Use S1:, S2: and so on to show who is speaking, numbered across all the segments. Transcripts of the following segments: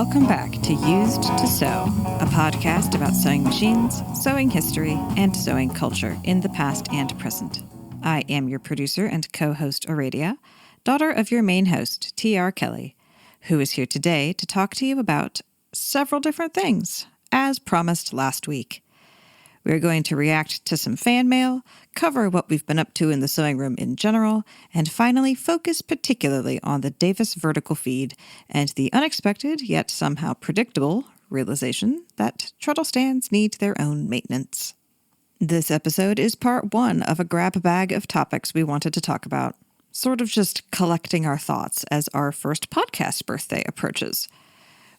S1: Welcome back to Used to Sew, a podcast about sewing machines, sewing history, and sewing culture in the past and present. I am your producer and co-host Aradia, daughter of your main host, T.R. Kelly, who is here today to talk to you about several different things, as promised last week. We are going to react to some fan mail, cover what we've been up to in the sewing room in general, and finally focus particularly on the Davis vertical feed and the unexpected, yet somehow predictable, realization that treadle stands need their own maintenance. This episode is part one of a grab bag of topics we wanted to talk about, sort of just collecting our thoughts as our first podcast birthday approaches.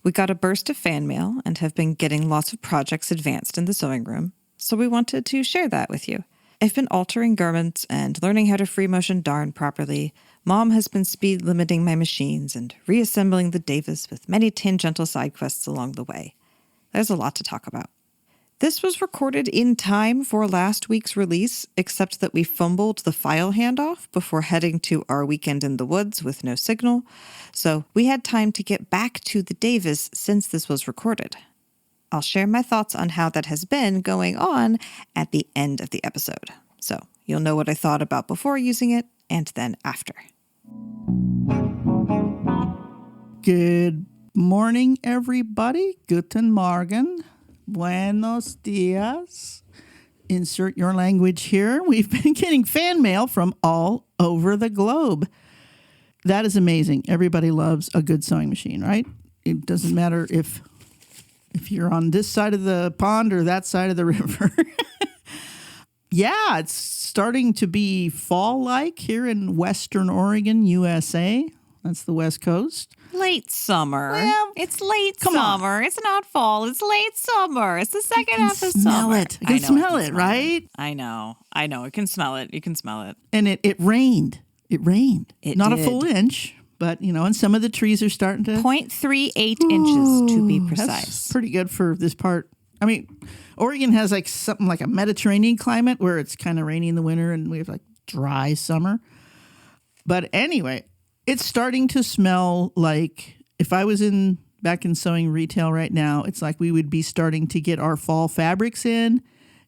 S1: We got a burst of fan mail and have been getting lots of projects advanced in the sewing room, so we wanted to share that with you. I've been altering garments and learning how to free motion darn properly. Mom has been speed limiting my machines and reassembling the Davis with many tangential side quests along the way. There's a lot to talk about. This was recorded in time for last week's release, except that we fumbled the file handoff before heading to our weekend in the woods with no signal, so we had time to get back to the Davis since this was recorded. I'll share my thoughts on how that has been going on at the end of the episode. So you'll know what I thought about before using it and then after.
S2: Good morning, everybody. Guten Morgen. Buenos dias. Insert your language here. We've been getting fan mail from all over the globe. That is amazing. Everybody loves a good sewing machine, right? It doesn't matter if you're on this side of the pond or that side of the river. Yeah, it's starting to be fall-like here in Western Oregon, USA. That's the West Coast.
S1: Late summer.
S2: Well,
S1: it's late
S2: come
S1: summer.
S2: on.
S1: It's not fall. It's late summer. It's the second half of
S2: Smell
S1: summer.
S2: it. I can smell it, right?
S1: I know. You can smell it. You can smell it.
S2: And it rained. It rained.
S1: It
S2: Not
S1: did.
S2: a full inch, but, and some of the trees are starting to...
S1: 0.38 inches to be precise.
S2: That's pretty good for this part. I mean, Oregon has something like a Mediterranean climate where it's kind of rainy in the winter and we have dry summer. But anyway, it's starting to smell like if I was back in sewing retail right now, it's like we would be starting to get our fall fabrics in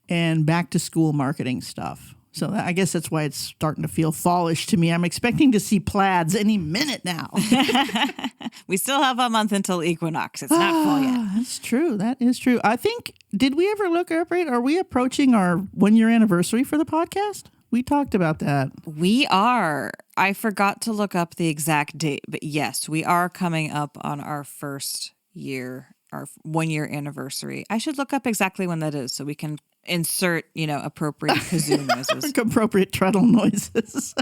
S2: and back to school marketing stuff. So I guess that's why it's starting to feel fallish to me. I'm expecting to see plaids any minute now.
S1: We still have a month until equinox. It's not fall yet.
S2: That's true. That is true. I think, did we ever look up, right? Are we approaching our 1-year anniversary for the podcast? We talked about that.
S1: We are. I forgot to look up the exact date, but yes, we are coming up on our first year, our 1-year anniversary. I should look up exactly when that is so we can insert, appropriate kazoo noises.
S2: Appropriate treadle noises.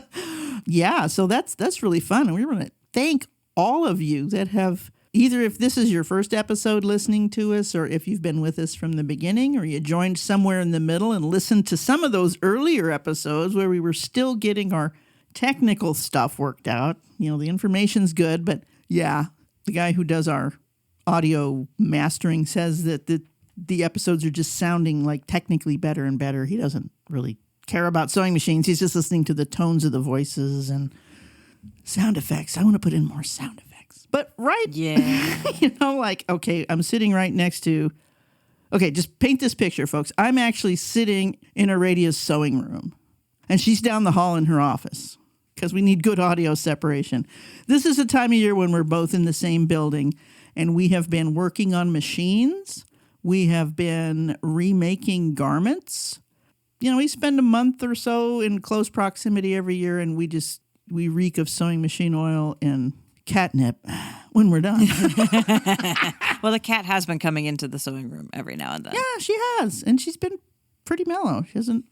S2: Yeah, so that's really fun. And we want to thank all of you that have, either if this is your first episode listening to us, or if you've been with us from the beginning, or you joined somewhere in the middle and listened to some of those earlier episodes where we were still getting our technical stuff worked out. The information's good, but yeah, the guy who does our audio mastering says that the episodes are just sounding like technically better and better. He doesn't really care about sewing machines. He's just listening to the tones of the voices and sound effects. I want to put in more sound effects. But right,
S1: yeah.
S2: Okay, I'm sitting right next to, just paint this picture, folks. I'm actually sitting in Aradia's sewing room, and she's down the hall in her office because we need good audio separation. This is the time of year when we're both in the same building, and we have been working on machines. We have been remaking garments. We spend a month or so in close proximity every year, and we reek of sewing machine oil and catnip when we're done.
S1: Well, the cat has been coming into the sewing room every now and then.
S2: Yeah, she has. And she's been pretty mellow. She hasn't,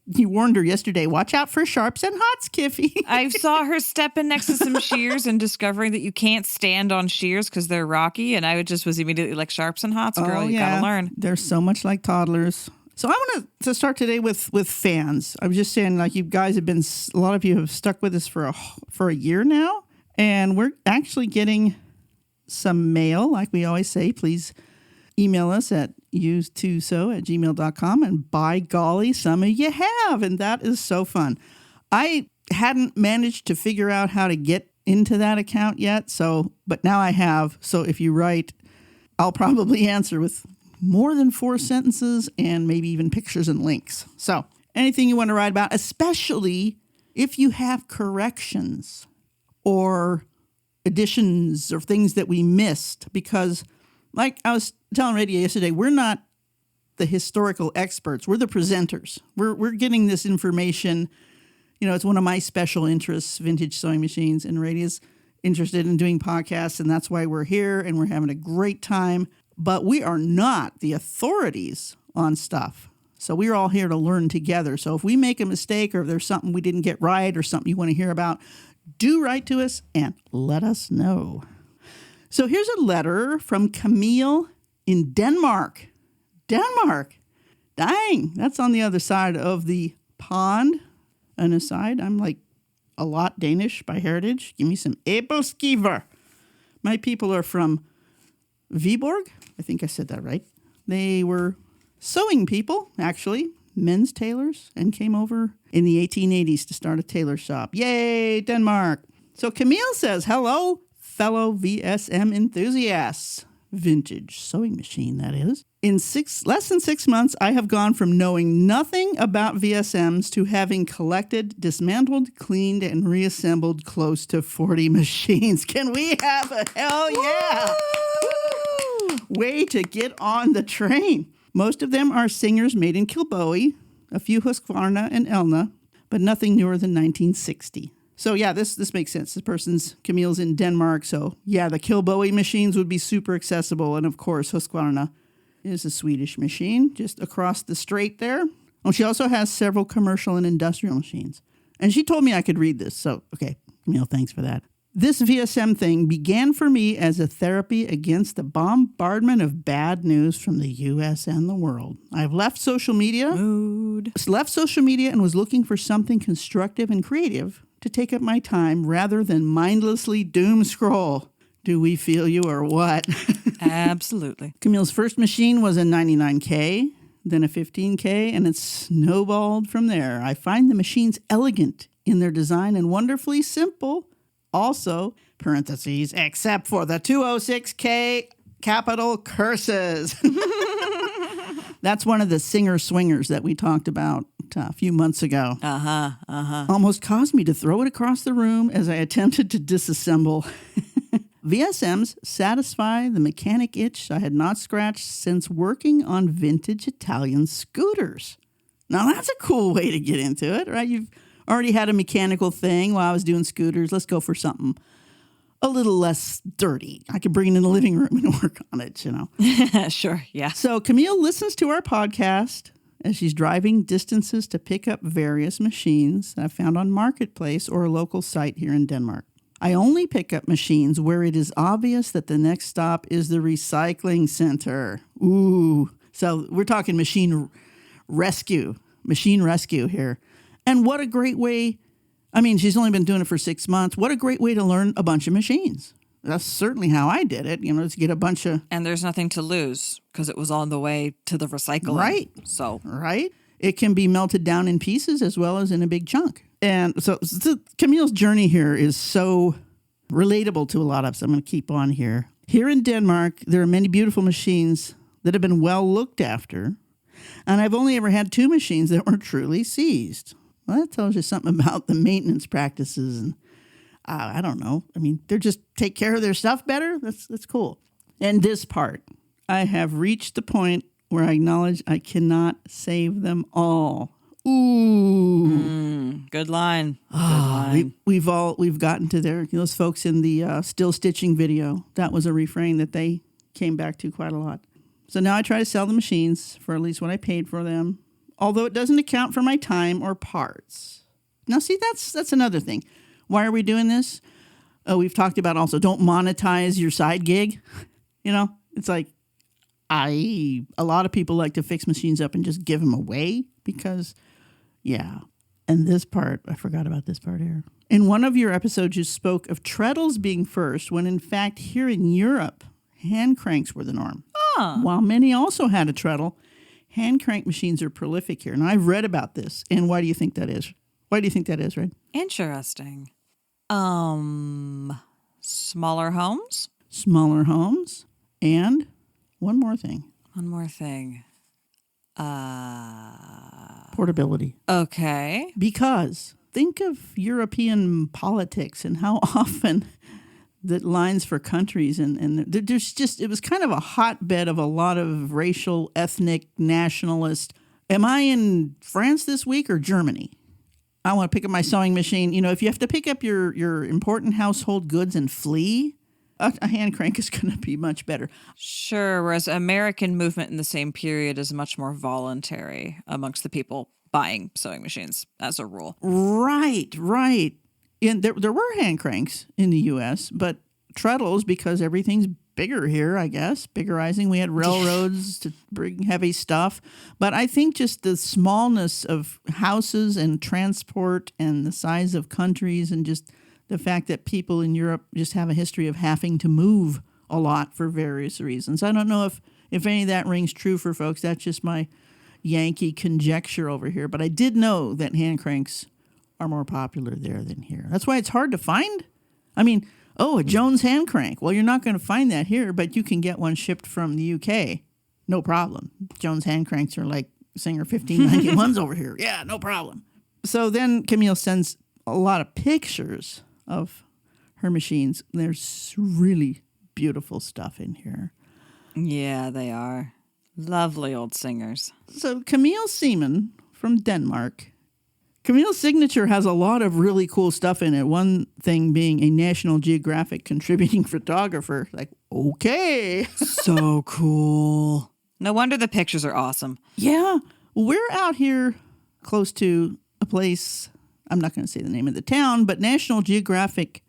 S2: you warned her yesterday, watch out for sharps and hots, Kiffy.
S1: I saw her stepping next to some shears and discovering that you can't stand on shears because they're rocky. And I was immediately like, sharps and hots, girl, you gotta learn.
S2: They're so much like toddlers. So I want to start today with fans. I was just saying, you guys have been, a lot of you have stuck with us for a year now. And we're actually getting some mail. Like we always say, please email us at usedtosew@gmail.com. And by golly, some of you have. And that is so fun. I hadn't managed to figure out how to get into that account yet. But now I have. So if you write I'll probably answer with more than 4 sentences and maybe even pictures and links. So anything you want to write about, especially if you have corrections or additions or things that we missed, because like I was telling Aradia yesterday, we're not the historical experts. We're the presenters. We're getting this information. You know, it's one of my special interests, vintage sewing machines, and Aradia's interested in doing podcasts, and that's why we're here, and we're having a great time. But we are not the authorities on stuff. So we're all here to learn together. So if we make a mistake or if there's something we didn't get right or something you want to hear about, do write to us and let us know. So here's a letter from Camille in Denmark. Denmark. Dang, that's on the other side of the pond. An aside, I'm like a lot Danish by heritage. Give me some æbleskiver. My people are from Viborg. I think I said that right. They were sewing people, actually, men's tailors, and came over in the 1880s to start a tailor shop. Yay, Denmark. So Camille says, hello, fellow VSM enthusiasts. Vintage sewing machine, that is. In less than 6 months, I have gone from knowing nothing about VSMs to having collected, dismantled, cleaned, and reassembled close to 40 machines. Can we have a hell yeah? Woo! Way to get on the train. Most of them are singers made in Kilboe, a few Husqvarna and Elna, but nothing newer than 1960. So yeah, this makes sense. Camille's in Denmark, so yeah, the Kilboe machines would be super accessible, and of course Husqvarna is a Swedish machine just across the strait there. Oh, she also has several commercial and industrial machines. And she told me I could read this, so okay, Camille, thanks for that. This VSM thing began for me as a therapy against the bombardment of bad news from the U.S. and the world. I've left social media and was looking for something constructive and creative to take up my time rather than mindlessly doom scroll. Do we feel you or what?
S1: Absolutely.
S2: Camille's first machine was a 99K, then a 15K, and it snowballed from there. I find the machines elegant in their design and wonderfully simple. Also, parentheses, except for the 206K capital curses. That's one of the singer swingers that we talked about a few months ago. Almost caused me to throw it across the room as I attempted to disassemble. VSMs satisfy the mechanic itch I had not scratched since working on vintage Italian scooters. Now that's a cool way to get into it, right? You've already had a mechanical thing while I was doing scooters. Let's go for something a little less dirty. I could bring it in the living room and work on it, you know.
S1: Sure, yeah.
S2: So Camille listens to our podcast as she's driving distances to pick up various machines that I found on Marketplace or a local site here in Denmark. I only pick up machines where it is obvious that the next stop is the recycling center. Ooh. So we're talking machine rescue here. And what a great way. I mean, she's only been doing it for 6 months. What a great way to learn a bunch of machines. That's certainly how I did it, to get a bunch of...
S1: And there's nothing to lose because it was on the way to the recycling.
S2: Right.
S1: So.
S2: Right. It can be melted down in pieces as well as in a big chunk. And so Camille's journey here is so relatable to a lot of us. I'm going to keep on here. Here in Denmark, there are many beautiful machines that have been well looked after. And I've only ever had 2 machines that were truly seized. Well, that tells you something about the maintenance practices. And I don't know. I mean, they're just take care of their stuff better. That's cool. And this part, I have reached the point where I acknowledge I cannot save them all. Ooh.
S1: Good line. Good
S2: line. We've gotten to there. Those folks in the still stitching video, that was a refrain that they came back to quite a lot. So now I try to sell the machines for at least what I paid for them, although it doesn't account for my time or parts. Now, see, that's another thing. Why are we doing this? We've talked about also don't monetize your side gig. It's like a lot of people like to fix machines up and just give them away because, yeah. And this part, I forgot about this part here. In one of your episodes, you spoke of treadles being first, when in fact here in Europe, hand cranks were the norm. While many also had a treadle, hand crank machines are prolific here. And I've read about this. And why do you think that is? Why do you think that is, Red?
S1: Interesting. Smaller homes?
S2: Smaller homes and One more thing.
S1: One more thing.
S2: Portability.
S1: Okay.
S2: Because think of European politics and how often the lines for countries and there's just, it was kind of a hotbed of a lot of racial, ethnic, nationalist. Am I in France this week or Germany? I want to pick up my sewing machine. You know, if you have to pick up your important household goods and flee, a hand crank is going to be much better.
S1: Sure. Whereas American movement in the same period is much more voluntary amongst the people buying sewing machines as a rule.
S2: Right. And there were hand cranks in the U.S., but treadles, because everything's bigger here, I guess. Biggerizing. We had railroads to bring heavy stuff. But I think just the smallness of houses and transport and the size of countries and just the fact that people in Europe just have a history of having to move a lot for various reasons. I don't know if any of that rings true for folks. That's just my Yankee conjecture over here. But I did know that hand cranks are more popular there than here. That's why it's hard to find. I mean, a Jones hand crank. Well, you're not going to find that here, but you can get one shipped from the UK. No problem. Jones hand cranks are like Singer 1591s over here. Yeah, no problem. So then Camille sends a lot of pictures of her machines. There's really beautiful stuff in here.
S1: Yeah, they are. Lovely old singers.
S2: So Camille Seaman from Denmark. Camille's signature has a lot of really cool stuff in it. One thing being a National Geographic contributing photographer. Like, okay.
S1: So cool. No wonder the pictures are awesome.
S2: Yeah. We're out here close to a place, I'm not going to say the name of the town, but National Geographic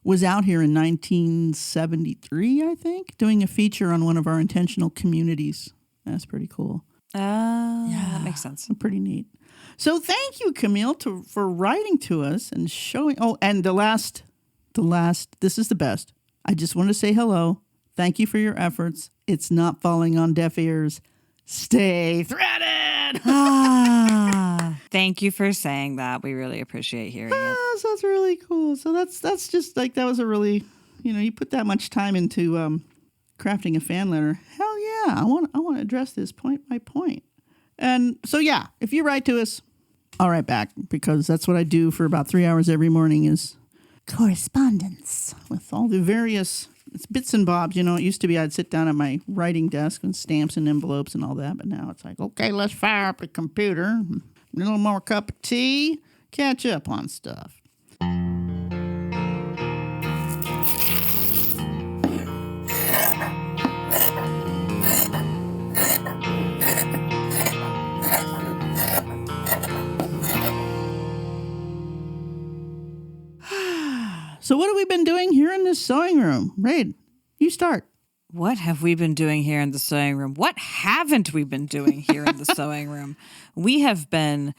S2: was out here in 1973, I think, doing a feature on one of our intentional communities. That's pretty cool.
S1: That makes sense.
S2: Pretty neat. So thank you, Camille, for writing to us and showing. Oh, and the last, this is the best. I just want to say hello. Thank you for your efforts. It's not falling on deaf ears. Stay threaded.
S1: Thank you for saying that. We really appreciate hearing it.
S2: So that's really cool. So that's just like, that was a really, you put that much time into crafting a fan letter. Hell yeah. I want to address this point by point. And so, yeah, if you write to us, I'll write back, because that's what I do for about 3 hours every morning is correspondence with all the various bits and bobs. It used to be I'd sit down at my writing desk and stamps and envelopes and all that. But now it's like, okay, let's fire up the computer, a little more cup of tea, catch up on stuff. So what have we been doing here in this sewing room? Raid, you start.
S1: What have we been doing here in the sewing room? What haven't we been doing here in the sewing room? We have been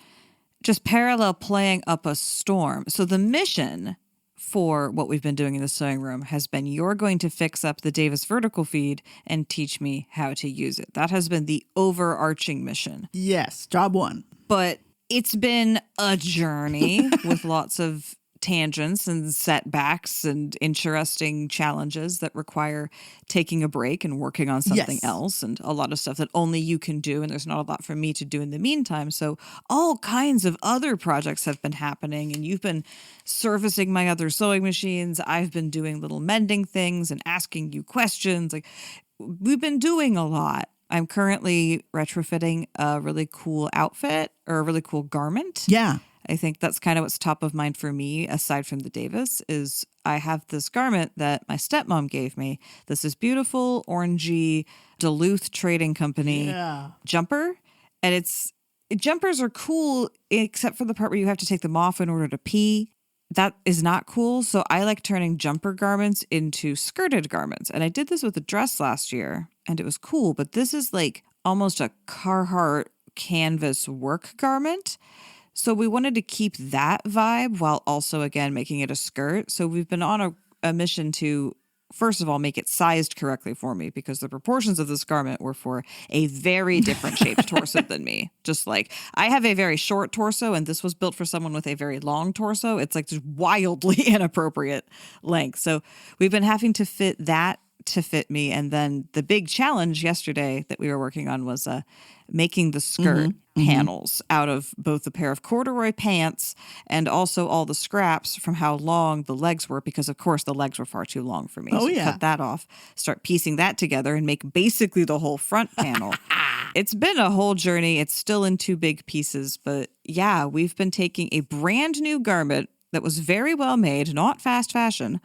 S1: just parallel playing up a storm. So the mission for what we've been doing in the sewing room has been, you're going to fix up the Davis vertical feed and teach me how to use it. That has been the overarching mission.
S2: Yes, job one.
S1: But it's been a journey with lots of tangents and setbacks and interesting challenges that require taking a break and working on something else, and a lot of stuff that only you can do, and there's not a lot for me to do in the meantime. So all kinds of other projects have been happening, and you've been servicing my other sewing machines. I've been doing little mending things and asking you questions. Like, we've been doing a lot. I'm currently retrofitting a really cool outfit, or a really cool garment.
S2: Yeah.
S1: I think that's kind of what's top of mind for me, aside from the Davis, is I have this garment that my stepmom gave me. This is beautiful, orangey, Duluth Trading Company jumper. And jumpers are cool, except for the part where you have to take them off in order to pee. That is not cool. So I like turning jumper garments into skirted garments. And I did this with a dress last year, and it was cool. But this is like almost a Carhartt canvas work garment. So we wanted to keep that vibe while also, again, making it a skirt. So we've been on a mission to, first of all, make it sized correctly for me, because the proportions of this garment were for a very different shaped torso than me. Just like, I have a very short torso, and this was built for someone with a very long torso. It's like just wildly inappropriate length. So we've been having to fit that to fit me. And then the big challenge yesterday that we were working on was making the skirt panels out of both a pair of corduroy pants and also all the scraps from how long the legs were, because of course the legs were far too long for me.
S2: Oh,
S1: so
S2: yeah.
S1: cut that off, start piecing that together and make basically the whole front panel. It's been a whole journey. It's still in two big pieces, but yeah, we've been taking a brand new garment that was very well made, not fast fashion,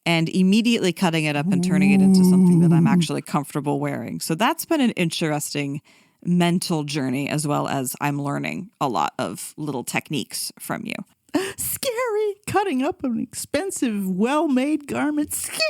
S1: and immediately cutting it up and turning it into something that I'm actually comfortable wearing. So that's been an interesting mental journey, as well as I'm learning a lot of little techniques from you.
S2: Scary. Cutting up an expensive, well-made garment. Scary.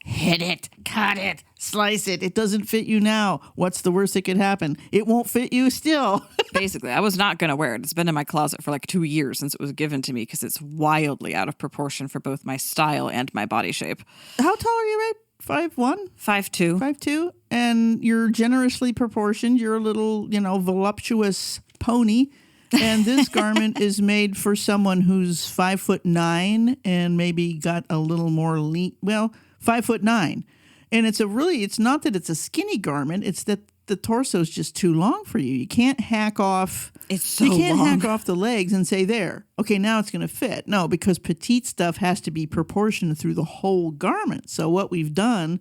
S2: Hit it. Cut it. Slice it. It doesn't fit you now. What's the worst that could happen? It won't fit you still.
S1: Basically, I was not going to wear it. It's been in my closet for like 2 years since it was given to me because it's wildly out of proportion for both my style and my body shape.
S2: How tall are you, right? 5'1"?
S1: 5'2".
S2: 5'2", and you're generously proportioned. You're a little, voluptuous pony. And this garment is made for someone who's 5'9" and maybe got a little more lean. Well, 5'9", and it's not that it's a skinny garment. It's that the torso is just too long for you. You can't hack off.
S1: It's so
S2: You can't
S1: long.
S2: hack off the legs and say, there, okay, now it's going to fit. No, because petite stuff has to be proportioned through the whole garment. So what we've done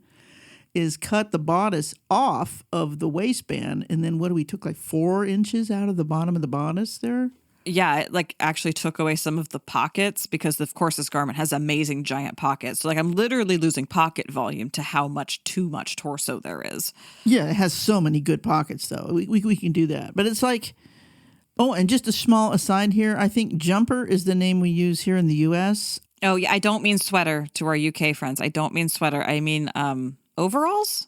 S2: is cut the bodice off of the waistband, and then we took like 4 inches out of the bottom of the bodice there.
S1: Yeah, it like actually took away some of the pockets because, of course, this garment has amazing giant pockets. So like I'm literally losing pocket volume to how much too much torso there is.
S2: Yeah, it has so many good pockets, though. We can do that. But it's like, oh, and just a small aside here. I think jumper is the name we use here in the U.S.
S1: Oh, yeah, I don't mean sweater to our UK friends. I don't mean sweater. I mean overalls.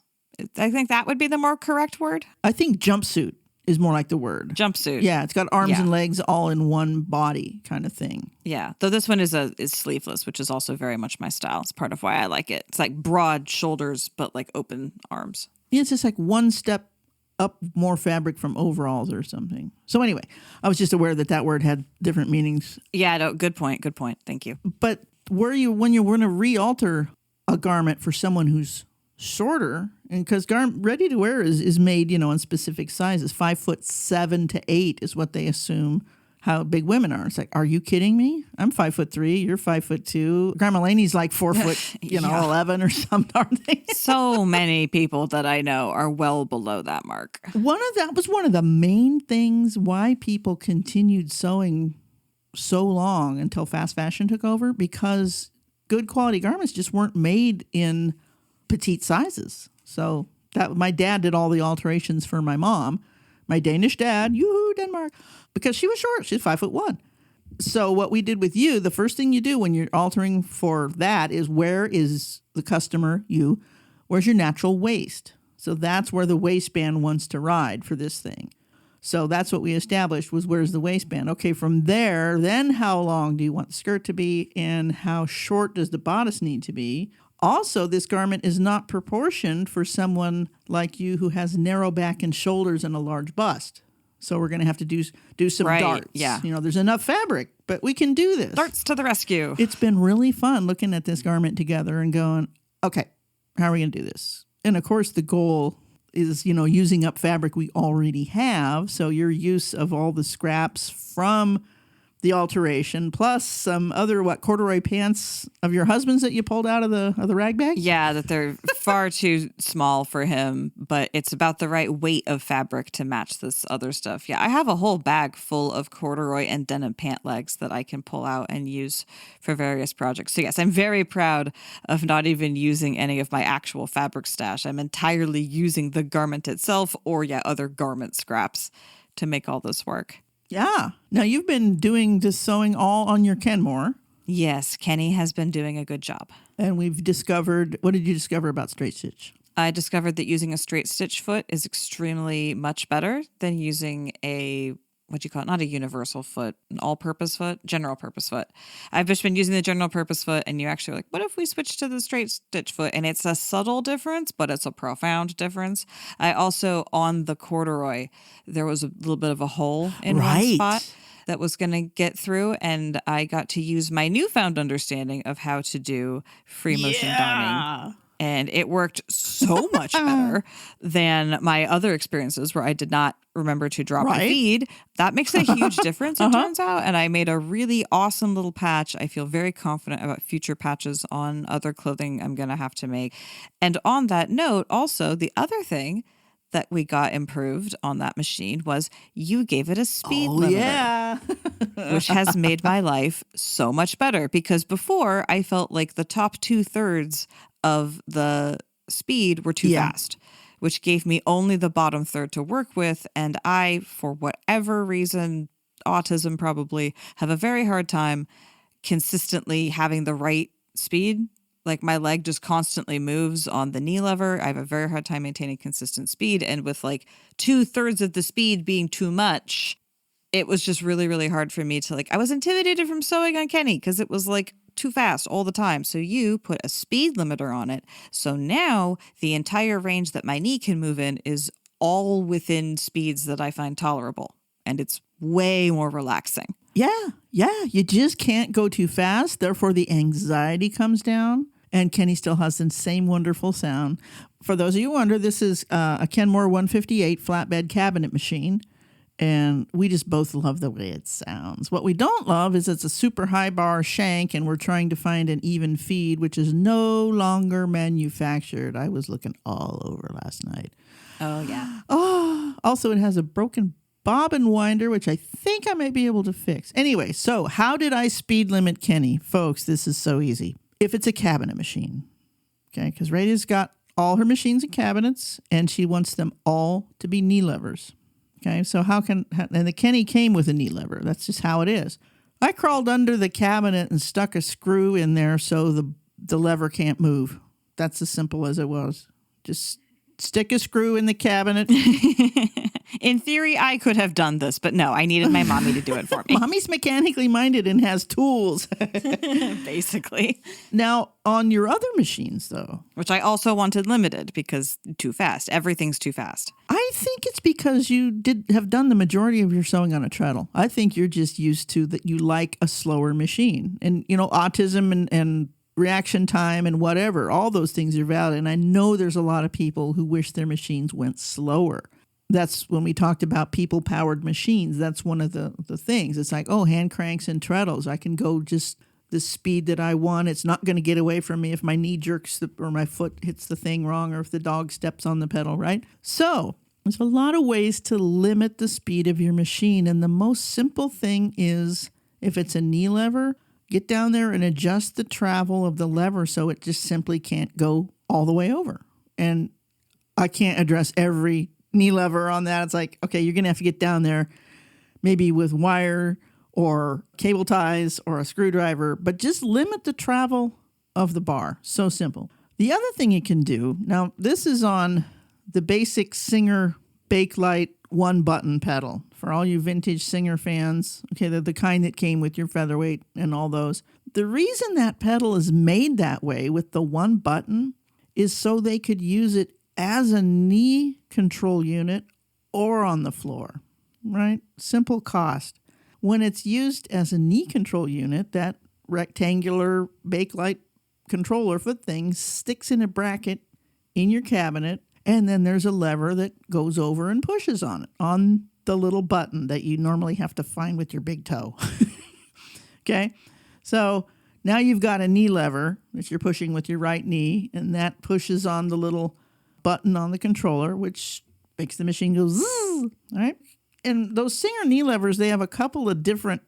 S1: I think that would be the more correct word.
S2: I think jumpsuit is more like the word.
S1: Jumpsuit.
S2: Yeah, it's got arms
S1: Yeah.
S2: and legs all in one body kind of thing.
S1: Yeah, though this one is sleeveless, which is also very much my style. It's part of why I like it. It's like broad shoulders, but like open arms.
S2: Yeah, it's just like one step up more fabric from overalls or something. So anyway, I was just aware that word had different meanings.
S1: Yeah, no, good point. Good point. Thank you.
S2: But when you're going to re-alter a garment for someone who's shorter, and because ready to wear is made, in specific sizes. 5'7" to 8" is what they assume how big women are. It's like, are you kidding me? I'm 5'3", you're 5'2". Grandma Laney's like 4 foot,
S1: Yeah.
S2: 11 or some darn thing.
S1: So many people that I know are well below that mark.
S2: That was one of the main things why people continued sewing so long until fast fashion took over, because good quality garments just weren't made in petite sizes. So that my dad did all the alterations for my mom, my Danish dad, yoo-hoo, Denmark, because she was short. She's 5'1". So what we did with you, the first thing you do when you're altering for that is, where is the customer, where's your natural waist? So that's where the waistband wants to ride for this thing. So that's what we established was, where's the waistband? Okay, from there, then how long do you want the skirt to be, and how short does the bodice need to be? Also, this garment is not proportioned for someone like you who has narrow back and shoulders and a large bust. So we're going to have to do some darts.
S1: Yeah.
S2: There's enough fabric, but we can do this.
S1: Darts to the rescue.
S2: It's been really fun looking at this garment together and going, okay, how are we going to do this? And of course, the goal is, using up fabric we already have. So your use of all the scraps from the alteration, plus some other corduroy pants of your husband's that you pulled out of the rag bag?
S1: Yeah, that they're far too small for him, but it's about the right weight of fabric to match this other stuff. Yeah, I have a whole bag full of corduroy and denim pant legs that I can pull out and use for various projects. So yes, I'm very proud of not even using any of my actual fabric stash. I'm entirely using the garment itself or other garment scraps to make all this work.
S2: Yeah. Now, you've been doing this sewing all on your Kenmore.
S1: Yes, Kenny has been doing a good job.
S2: And we've discovered, what did you discover about straight stitch?
S1: I discovered that using a straight stitch foot is extremely much better than using a, not a universal foot, an all-purpose foot, general purpose foot. I've just been using the general purpose foot, and you actually like, what if we switch to the straight stitch foot? And it's a subtle difference, but it's a profound difference. I also, on the corduroy, there was a little bit of a hole in one spot that was going to get through, and I got to use my newfound understanding of how to do free motion darning. And it worked so much better than my other experiences where I did not remember to drop the feed. That makes a huge difference, it turns out. And I made a really awesome little patch. I feel very confident about future patches on other clothing I'm going to have to make. And on that note, also, the other thing that we got improved on that machine was you gave it a speed limiter.
S2: Yeah.
S1: Which has made my life so much better, because before I felt like the top 2/3 of the speed were too fast, which gave me only the bottom third to work with. And I, for whatever reason, autism probably, have a very hard time consistently having the right speed. Like my leg just constantly moves on the knee lever. I have a very hard time maintaining consistent speed. And with like 2/3 of the speed being too much, it was just really, really hard for me to I was intimidated from sewing on Kenny because it was like too fast all the time. So you put a speed limiter on it. So now the entire range that my knee can move in is all within speeds that I find tolerable. And it's way more relaxing.
S2: Yeah. You just can't go too fast. Therefore, the anxiety comes down. And Kenny still has the same wonderful sound. For those of you who wonder, this is a Kenmore 158 flatbed cabinet machine. And we just both love the way it sounds. What we don't love is it's a super high bar shank, and we're trying to find an even feed, which is no longer manufactured. I was looking all over last night.
S1: Oh, yeah.
S2: Oh, also, it has a broken bobbin winder, which I think I might be able to fix. Anyway, so how did I speed limit Kenny? Folks, this is so easy. If it's a cabinet machine, okay, because Radia's got all her machines and cabinets, and she wants them all to be knee levers. Okay, so and the Kenny came with a knee lever. That's just how it is. I crawled under the cabinet and stuck a screw in there so the lever can't move. That's as simple as it was. Just stick a screw in the cabinet.
S1: In theory, I could have done this, but no, I needed my mommy to do it for me.
S2: Mommy's mechanically minded and has tools.
S1: Basically.
S2: Now, on your other machines, though.
S1: Which I also wanted limited because too fast. Everything's too fast.
S2: I think it's because you have done the majority of your sewing on a treadle. I think you're just used to that you like a slower machine. And, autism and reaction time and whatever, all those things are valid. And I know there's a lot of people who wish their machines went slower. That's when we talked about people-powered machines. That's one of the things. It's like, hand cranks and treadles. I can go just the speed that I want. It's not going to get away from me if my knee jerks or my foot hits the thing wrong or if the dog steps on the pedal, right? So there's a lot of ways to limit the speed of your machine. And the most simple thing is, if it's a knee lever, get down there and adjust the travel of the lever so it just simply can't go all the way over. And I can't address every knee lever on that. It's like, okay, you're going to have to get down there maybe with wire or cable ties or a screwdriver, but just limit the travel of the bar. So simple. The other thing you can do, now this is on the basic Singer Bakelite one button pedal. For all you vintage Singer fans, okay, they're the kind that came with your featherweight and all those. The reason that pedal is made that way with the one button is so they could use it as a knee control unit or on the floor, right? Simple cost. When it's used as a knee control unit, that rectangular Bakelite controller foot thing sticks in a bracket in your cabinet, and then there's a lever that goes over and pushes on it, on the little button that you normally have to find with your big toe. Okay? So now you've got a knee lever that you're pushing with your right knee, and that pushes on the little button on the controller, which makes the machine go zzz, all right? And those Singer knee levers, they have a couple of different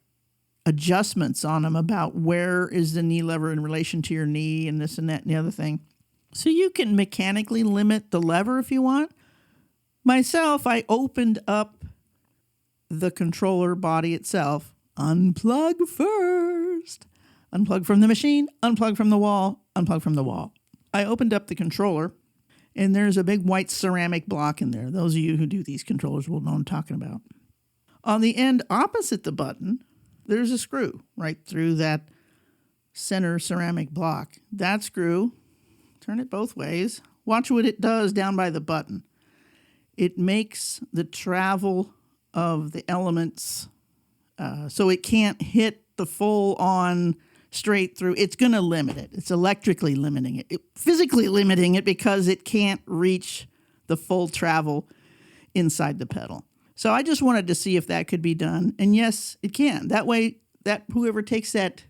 S2: adjustments on them about where is the knee lever in relation to your knee and this and that and the other thing. So you can mechanically limit the lever if you want. Myself, I opened up the controller body itself. Unplug first. Unplug from the machine, unplug from the wall, unplug from the wall. I opened up the controller, and there's a big white ceramic block in there. Those of you who do these controllers will know what I'm talking about. On the end opposite the button, there's a screw right through that center ceramic block. That screw, turn it both ways. Watch what it does down by the button. It makes the travel of the elements so it can't hit the full-on straight through, it's going to limit it. It's electrically limiting it, physically limiting it because it can't reach the full travel inside the pedal. So I just wanted to see if that could be done. And yes, it can. That way, that whoever takes that,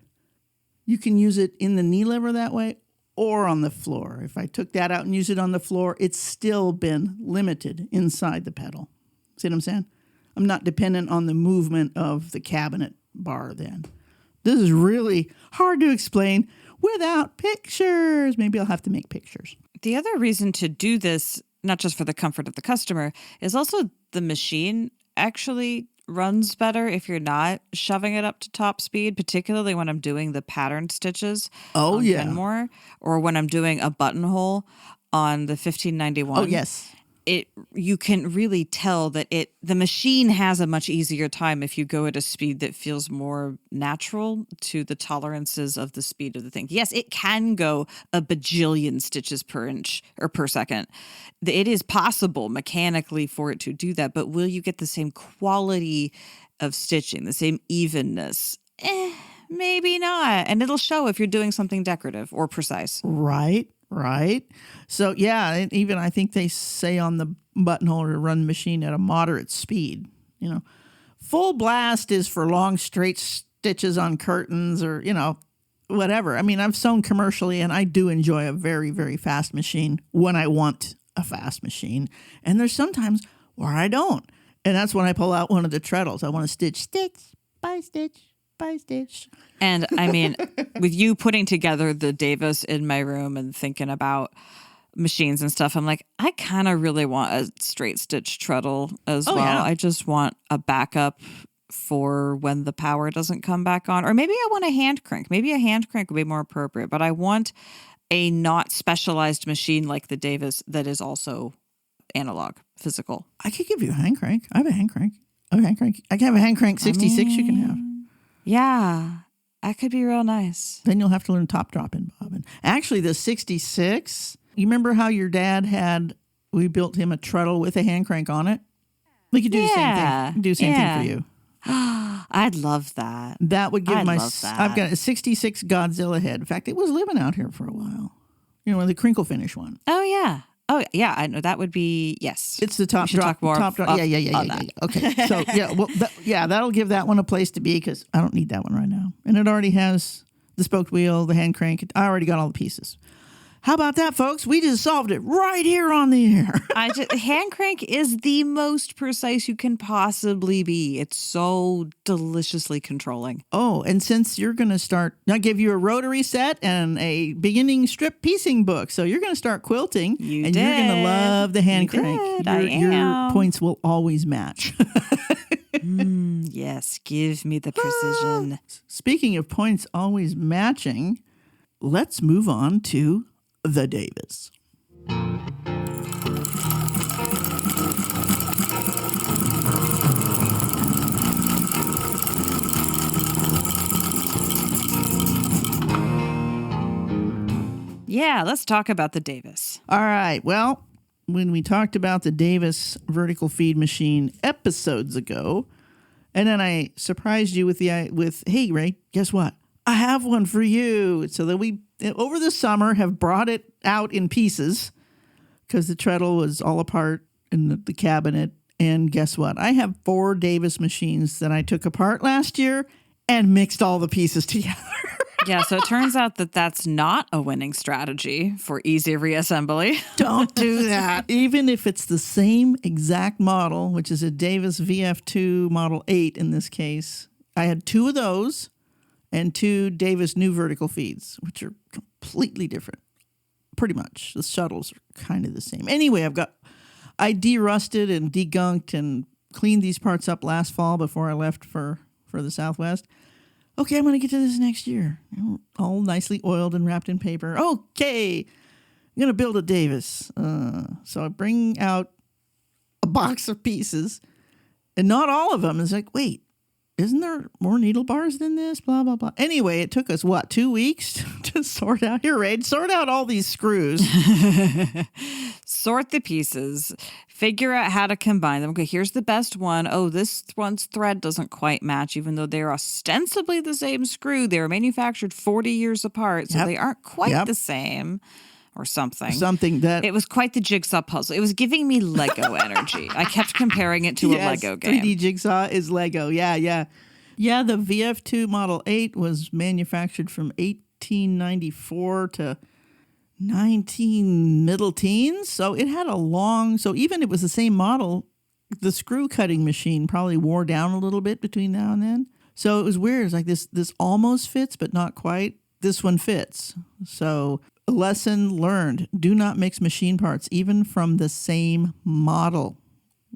S2: you can use it in the knee lever that way or on the floor. If I took that out and used it on the floor, it's still been limited inside the pedal. See what I'm saying? I'm not dependent on the movement of the cabinet bar then. This is really hard to explain without pictures. Maybe I'll have to make pictures.
S1: The other reason to do this, not just for the comfort of the customer, is also the machine actually runs better if you're not shoving it up to top speed, particularly when I'm doing the patterned stitches on Kenmore, or when I'm doing a buttonhole on the 1591.
S2: Oh, yes.
S1: You can really tell that the machine has a much easier time if you go at a speed that feels more natural to the tolerances of the speed of the thing. Yes, it can go a bajillion stitches per inch or per second. It is possible mechanically for it to do that, but will you get the same quality of stitching, the same evenness? Maybe not. And it'll show if you're doing something decorative or precise.
S2: Right. So, yeah, and even I think they say on the buttonhole to run the machine at a moderate speed. You know, full blast is for long straight stitches on curtains or, whatever. I mean, I've sewn commercially and I do enjoy a very, very fast machine when I want a fast machine. And there's sometimes where I don't. And that's when I pull out one of the treadles. I want to stitch by stitch.
S1: And I mean, with you putting together the Davis in my room and thinking about machines and stuff, I'm like, I kind of really want a straight stitch treadle as well.
S2: Yeah.
S1: I just want a backup for when the power doesn't come back on. Or maybe I want a hand crank. Maybe a hand crank would be more appropriate. But I want a not specialized machine like the Davis that is also analog, physical.
S2: I could give you a hand crank. I have a hand crank. I can have a hand crank 66 you can have.
S1: Yeah, that could be real nice.
S2: Then you'll have to learn top drop and bobbin. Actually, the 66, you remember how your dad we built him a treadle with a hand crank on it? We could do the same thing. We could do the same thing for you.
S1: I'd love that.
S2: That would give
S1: I've
S2: got a 66 Godzilla head. In fact, it was living out here for a while. The crinkle finish one.
S1: Oh, yeah. I know that would be, yes.
S2: It's the top drop. Yeah. Okay. So, that'll give that one a place to be because I don't need that one right now. And it already has the spoked wheel, the hand crank. I already got all the pieces. How about that, folks? We just solved it right here on the air.
S1: Hand crank is the most precise you can possibly be. It's so deliciously controlling.
S2: Oh, and since you're going to start, I give you a rotary set and a beginning strip piecing book. So you're going to start quilting. You're going to love the hand crank. Your points will always match.
S1: Yes, give me the precision.
S2: Speaking of points always matching, let's move on to the Davis.
S1: Yeah, let's talk about the Davis.
S2: All right. Well, when we talked about the Davis vertical feed machine episodes ago, and then I surprised you with hey, Ray, guess what? I have one for you. So that we, over the summer, have brought it out in pieces because the treadle was all apart in the cabinet. And guess what? I have 4 Davis machines that I took apart last year and mixed all the pieces together.
S1: Yeah, so it turns out that that's not a winning strategy for easy reassembly.
S2: Don't do that. Even if it's the same exact model, which is a Davis VF2 Model 8 in this case. I had 2 of those. And 2 Davis new vertical feeds, which are completely different. Pretty much. The shuttles are kind of the same. Anyway, I derusted and degunked and cleaned these parts up last fall before I left for the Southwest. Okay, I'm going to get to this next year. All nicely oiled and wrapped in paper. Okay, I'm going to build a Davis. So I bring out a box of pieces, and not all of them. It's like, wait. Isn't there more needle bars than this? Blah, blah, blah. Anyway, it took us, 2 weeks to sort out all these screws.
S1: sort the pieces, figure out how to combine them. Okay, here's the best one. Oh, this one's thread doesn't quite match, even though they're ostensibly the same screw. They were manufactured 40 years apart, so they aren't quite the same. Or something. It was quite the jigsaw puzzle. It was giving me Lego energy. I kept comparing it to a Lego game.
S2: 3D Jigsaw is Lego. Yeah. Yeah, the VF2 Model 8 was manufactured from 1894 to 19 middle teens. So it had so even if it was the same model, the screw cutting machine probably wore down a little bit between now and then. So it was weird. It's like this almost fits, but not quite. This one fits. So a lesson learned: do not mix machine parts, even from the same model.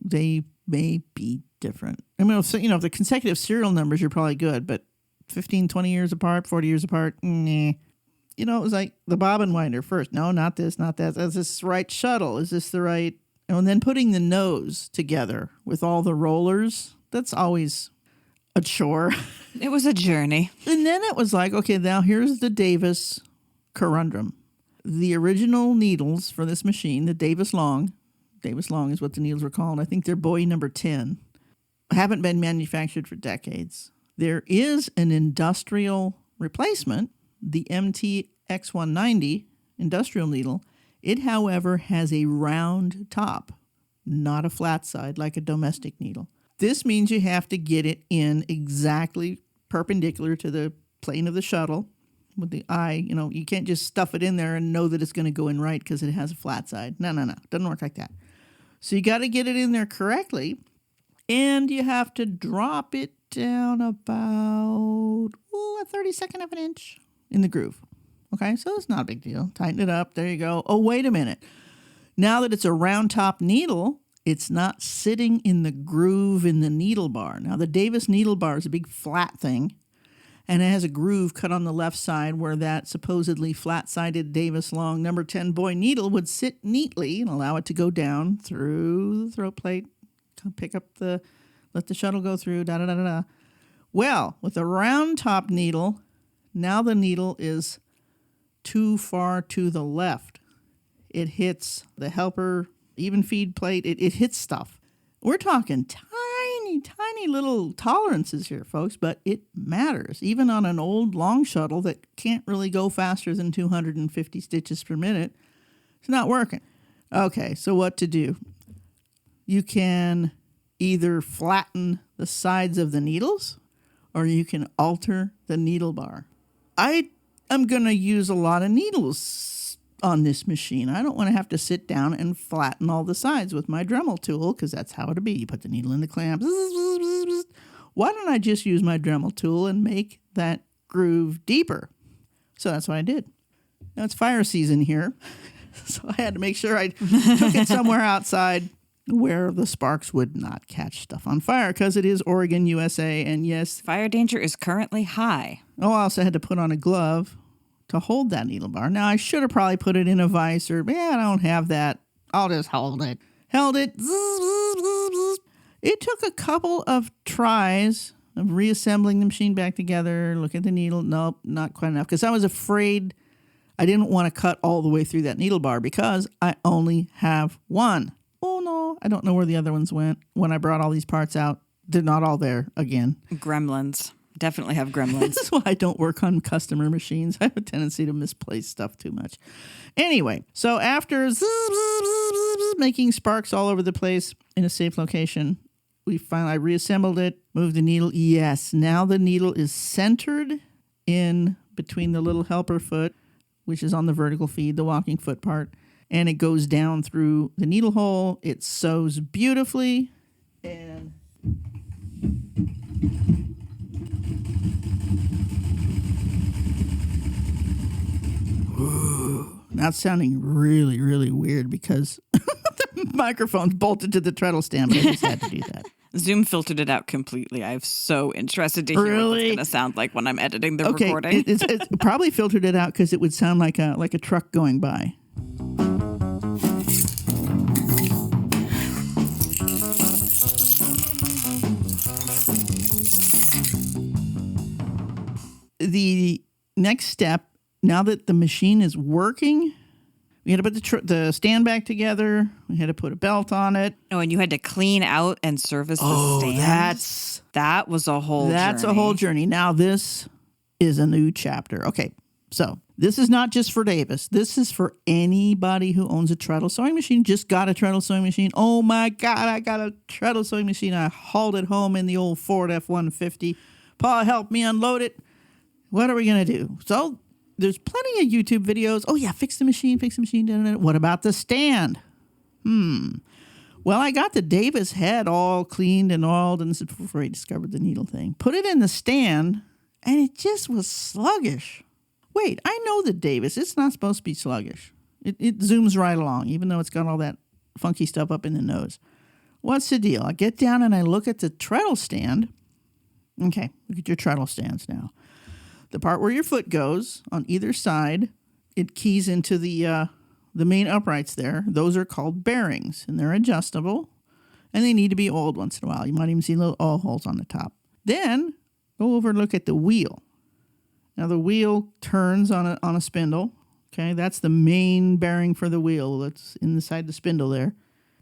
S2: They may be different. I mean, if the consecutive serial numbers, you're probably good, but 15, 20 years apart, 40 years apart, nah. It was like the bobbin winder first. No, not this, not that. Is this the right shuttle? Is this the right... And then putting the nose together with all the rollers, that's always a chore.
S1: It was a journey.
S2: And then it was like, okay, now here's the Davis conundrum. The original needles for this machine, the Davis Long is what the needles were called. I think they're Bowie number 10. Haven't been manufactured for decades. There is an industrial replacement, the MTX190 industrial needle. It, however, has a round top, not a flat side like a domestic needle. This means you have to get it in exactly perpendicular to the plane of the shuttle with the eye. You can't just stuff it in there and know that it's going to go in right because it has a flat side. No. Doesn't work like that. So you got to get it in there correctly, and you have to drop it down about a 32nd of an inch in the groove. Okay, so it's not a big deal. Tighten it up. There you go. Oh, wait a minute. Now that it's a round top needle, it's not sitting in the groove in the needle bar. Now, the Davis needle bar is a big flat thing, and it has a groove cut on the left side where that supposedly flat-sided Davis Long number 10 Bowie needle would sit neatly and allow it to go down through the throat plate, pick up let the shuttle go through, da-da-da-da-da. Well, with a round top needle, now the needle is too far to the left. It hits the helper, even feed plate. It hits stuff. We're talking tiny little tolerances here, folks, but it matters. Even on an old long shuttle that can't really go faster than 250 stitches per minute, it's not working. Okay, so what to do? You can either flatten the sides of the needles or you can alter the needle bar. I am going to use a lot of needles on this machine. I don't want to have to sit down and flatten all the sides with my Dremel tool because that's how it'll be. You put the needle in the clamp. Why don't I just use my Dremel tool and make that groove deeper? So that's what I did. Now it's fire season here, so I had to make sure I took it somewhere outside where the sparks would not catch stuff on fire because it is Oregon, USA, and yes,
S1: fire danger is currently high.
S2: Oh, I also had to put on a glove to hold that needle bar. Now, I should have probably put it in a vise I don't have that. I'll just hold it. Held it. It took a couple of tries of reassembling the machine back together. Look at the needle. Nope, not quite enough. Because I was afraid I didn't want to cut all the way through that needle bar because I only have one. Oh, no. I don't know where the other ones went. When I brought all these parts out, they're not all there again.
S1: Gremlins. Definitely have gremlins.
S2: This is why I don't work on customer machines. I have a tendency to misplace stuff too much. Anyway, so after making sparks all over the place in a safe location, I reassembled it, moved the needle. Yes, now the needle is centered in between the little helper foot, which is on the vertical feed, the walking foot part, and it goes down through the needle hole. It sews beautifully, and that's sounding really, really weird because the microphone's bolted to the treadle stand, but I just had to do that.
S1: Zoom filtered it out completely. I'm so interested to hear what it's going to sound like when I'm editing the recording.
S2: It's probably filtered it out because it would sound like a truck going by. The next step, now that the machine is working, We had to put the stand back together. We had to put a belt on it.
S1: Oh, and you had to clean out and service the stand. That was a whole
S2: That's
S1: journey.
S2: a whole journey. Now this is a new chapter. Okay, so this is not just for Davis. This is for anybody who owns a treadle sewing machine. Just got a treadle sewing machine. Oh my God, I got a treadle sewing machine. I hauled it home in the old Ford F-150. Pa helped me unload it. What are we going to do? So there's plenty of YouTube videos. Oh yeah, fix the machine. What about the stand? Well, I got the Davis head all cleaned and oiled, and this is before I discovered the needle thing. Put it in the stand, and it just was sluggish. Wait, I know the Davis. It's not supposed to be sluggish. It zooms right along, even though it's got all that funky stuff up in the nose. What's the deal? I get down and I look at the treadle stand. Okay, look at your treadle stands now. The part where your foot goes on either side, it keys into the main uprights there. Those are called bearings, and they're adjustable, and they need to be oiled once in a while. You might even see little oil holes on the top. Then go over and look at the wheel. Now the wheel turns on a spindle. Okay, that's the main bearing for the wheel that's inside the spindle there.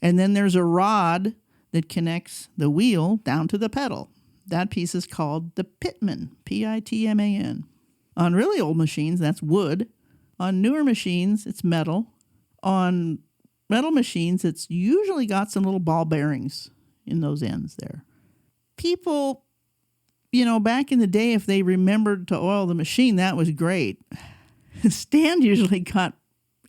S2: And then there's a rod that connects the wheel down to the pedal. That piece is called the pitman, P-I-T-M-A-N. On really old machines, that's wood. On newer machines, it's metal. On metal machines, it's usually got some little ball bearings in those ends there. People, back in the day, if they remembered to oil the machine, that was great. The stand usually got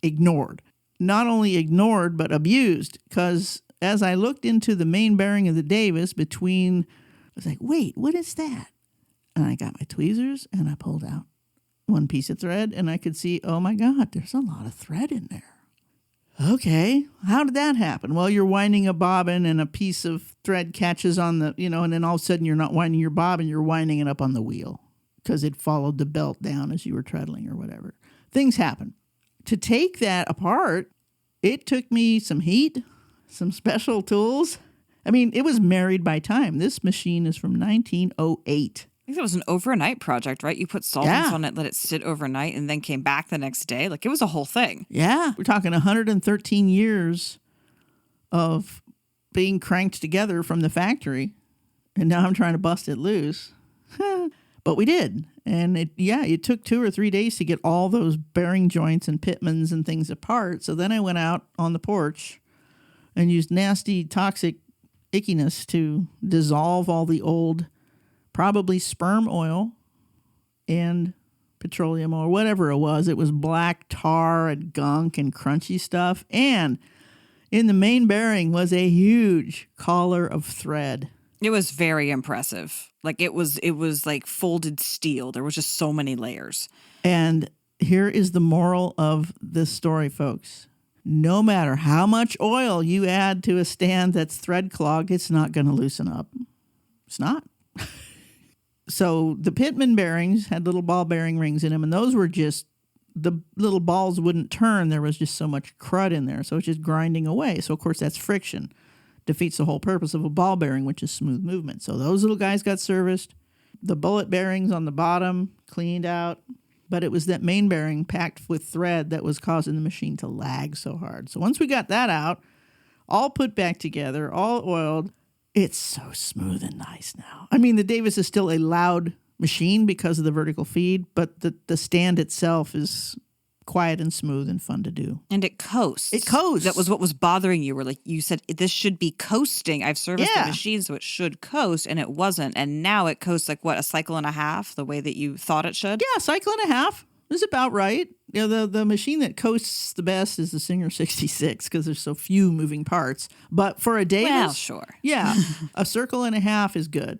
S2: ignored. Not only ignored, but abused, because as I looked into the main bearing of the Davis I was like, wait, what is that? And I got my tweezers and I pulled out one piece of thread and I could see, oh my God, there's a lot of thread in there. Okay, how did that happen? Well, you're winding a bobbin and a piece of thread catches on the, and then all of a sudden you're not winding your bobbin, you're winding it up on the wheel because it followed the belt down as you were treadling or whatever. Things happen. To take that apart, it took me some heat, some special tools. I mean, it was married by time. This machine is from 1908.
S1: I think that was an overnight project, right? You put solvents on it, let it sit overnight, and then came back the next day. Like, it was a whole thing.
S2: Yeah. We're talking 113 years of being cranked together from the factory, and now I'm trying to bust it loose. But we did. And it took 2 or 3 days to get all those bearing joints and pitmans and things apart. So then I went out on the porch and used nasty, toxic ickiness to dissolve all the old, probably sperm oil and petroleum oil, whatever it was. It was black tar and gunk and crunchy stuff. And in the main bearing was a huge collar of thread.
S1: It was very impressive. Like it was like folded steel. There was just so many layers.
S2: And here is the moral of this story, folks. No matter how much oil you add to a stand that's thread clogged, it's not going to loosen up. It's not. So the pitman bearings had little ball bearing rings in them, and those were just, the little balls wouldn't turn. There was just so much crud in there. So it's just grinding away. So, of course, that's friction. Defeats the whole purpose of a ball bearing, which is smooth movement. So those little guys got serviced. The bullet bearings on the bottom cleaned out. But it was that main bearing packed with thread that was causing the machine to lag so hard. So once we got that out, all put back together, all oiled, it's so smooth and nice now. I mean, the Davis is still a loud machine because of the vertical feed, but the stand itself is quiet and smooth and fun to do.
S1: And it coasts.
S2: It coasts.
S1: That was what was bothering you. Where like you said, this should be coasting. I've serviced the machine, so it should coast, and it wasn't. And now it coasts like what, a cycle and a half, the way that you thought it should?
S2: Yeah, cycle and a half is about right. The machine that coasts the best is the Singer 66 because there's so few moving parts. But for a Davis,
S1: well, sure.
S2: Yeah, a circle and a half is good.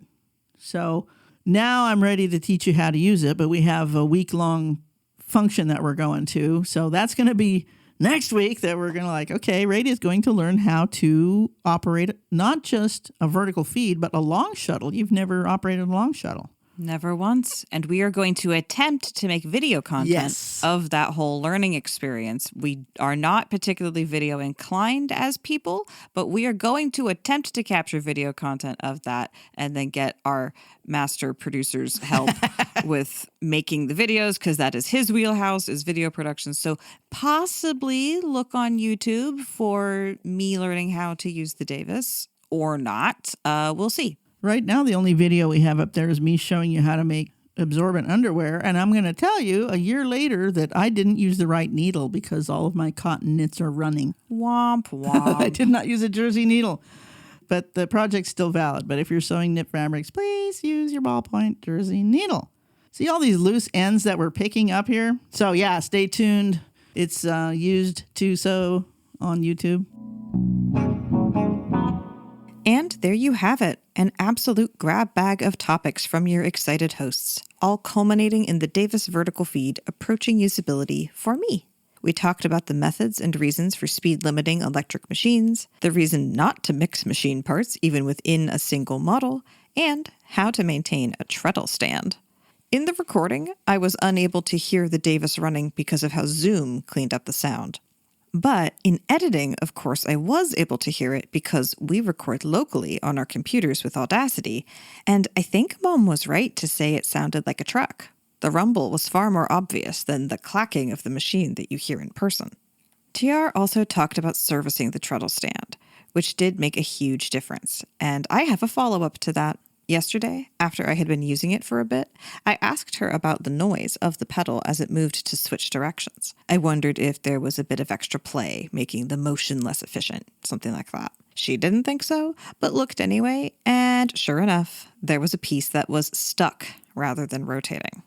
S2: So now I'm ready to teach you how to use it, but we have a week-long function that we're going to. So that's going to be next week that we're going to okay, Aradia is going to learn how to operate not just a vertical feed, but a long shuttle. You've never operated a long shuttle.
S1: Never once. And we are going to attempt to make video content of that whole learning experience. We are not particularly video inclined as people, but we are going to attempt to capture video content of that and then get our master producer's help with making the videos, because that is his wheelhouse, is video production. So possibly look on YouTube for me learning how to use the Davis or not. We'll see.
S2: Right now, the only video we have up there is me showing you how to make absorbent underwear. And I'm going to tell you a year later that I didn't use the right needle because all of my cotton knits are running.
S1: Womp womp.
S2: I did not use a jersey needle. But the project's still valid. But if you're sewing knit fabrics, please use your ballpoint jersey needle. See all these loose ends that we're picking up here? So yeah, stay tuned. It's Used to Sew on YouTube.
S1: And there you have it, an absolute grab bag of topics from your excited hosts, all culminating in the Davis vertical feed approaching usability for me. We talked about the methods and reasons for speed limiting electric machines, the reason not to mix machine parts even within a single model, and how to maintain a treadle stand. In the recording, I was unable to hear the Davis running because of how Zoom cleaned up the sound. But in editing, of course, I was able to hear it because we record locally on our computers with Audacity, and I think Mom was right to say it sounded like a truck. The rumble was far more obvious than the clacking of the machine that you hear in person. TR also talked about servicing the treadle stand, which did make a huge difference, and I have a follow-up to that. Yesterday, after I had been using it for a bit, I asked her about the noise of the pedal as it moved to switch directions. I wondered if there was a bit of extra play, making the motion less efficient, something like that. She didn't think so, but looked anyway, and sure enough, there was a piece that was stuck rather than rotating.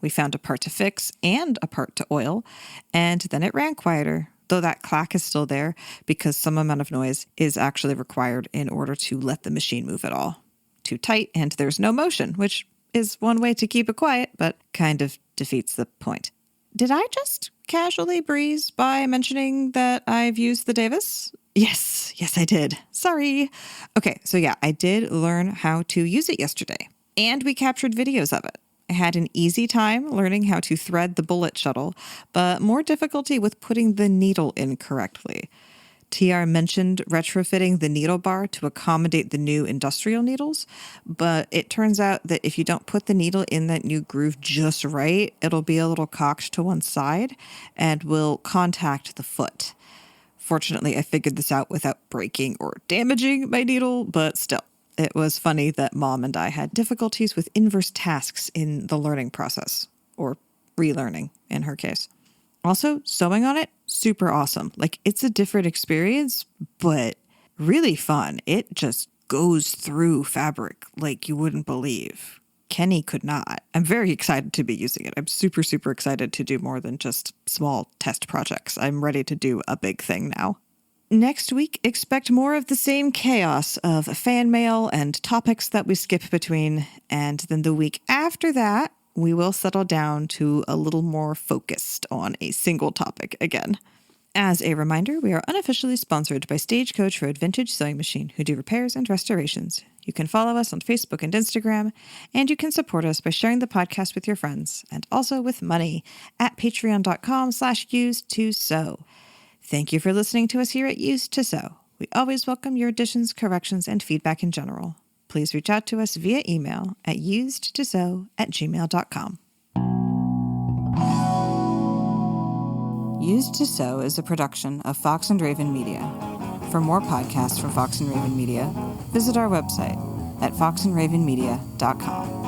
S1: We found a part to fix and a part to oil, and then it ran quieter, though that clack is still there because some amount of noise is actually required in order to let the machine move at all. Too tight and there's no motion, which is one way to keep it quiet, but kind of defeats the point. Did I just casually breeze by mentioning that I've used the Davis? Yes, I did. Sorry. Okay, so yeah, I did learn how to use it yesterday, and we captured videos of it. I had an easy time learning how to thread the bullet shuttle, but more difficulty with putting the needle in correctly. TR mentioned retrofitting the needle bar to accommodate the new industrial needles, but it turns out that if you don't put the needle in that new groove just right, it'll be a little cocked to one side and will contact the foot. Fortunately, I figured this out without breaking or damaging my needle, but still, it was funny that Mom and I had difficulties with inverse tasks in the learning process, or relearning in her case. Also, sewing on it, super awesome. Like, it's a different experience, but really fun. It just goes through fabric like you wouldn't believe. Kenny could not. I'm very excited to be using it. I'm super, super excited to do more than just small test projects. I'm ready to do a big thing now. Next week, expect more of the same chaos of fan mail and topics that we skip between. And then the week after that, we will settle down to a little more focused on a single topic again. As a reminder, we are unofficially sponsored by Stagecoach Road Vintage Sewing Machine, who do repairs and restorations. You can follow us on Facebook and Instagram, and you can support us by sharing the podcast with your friends, and also with money at patreon.com/used2sew. Thank you for listening to us here at Used to Sew. We always welcome your additions, corrections, and feedback in general. Please reach out to us via email at usedtosew@gmail.com. Used to Sew is a production of Fox and Raven Media. For more podcasts from Fox and Raven Media, visit our website at foxandravenmedia.com.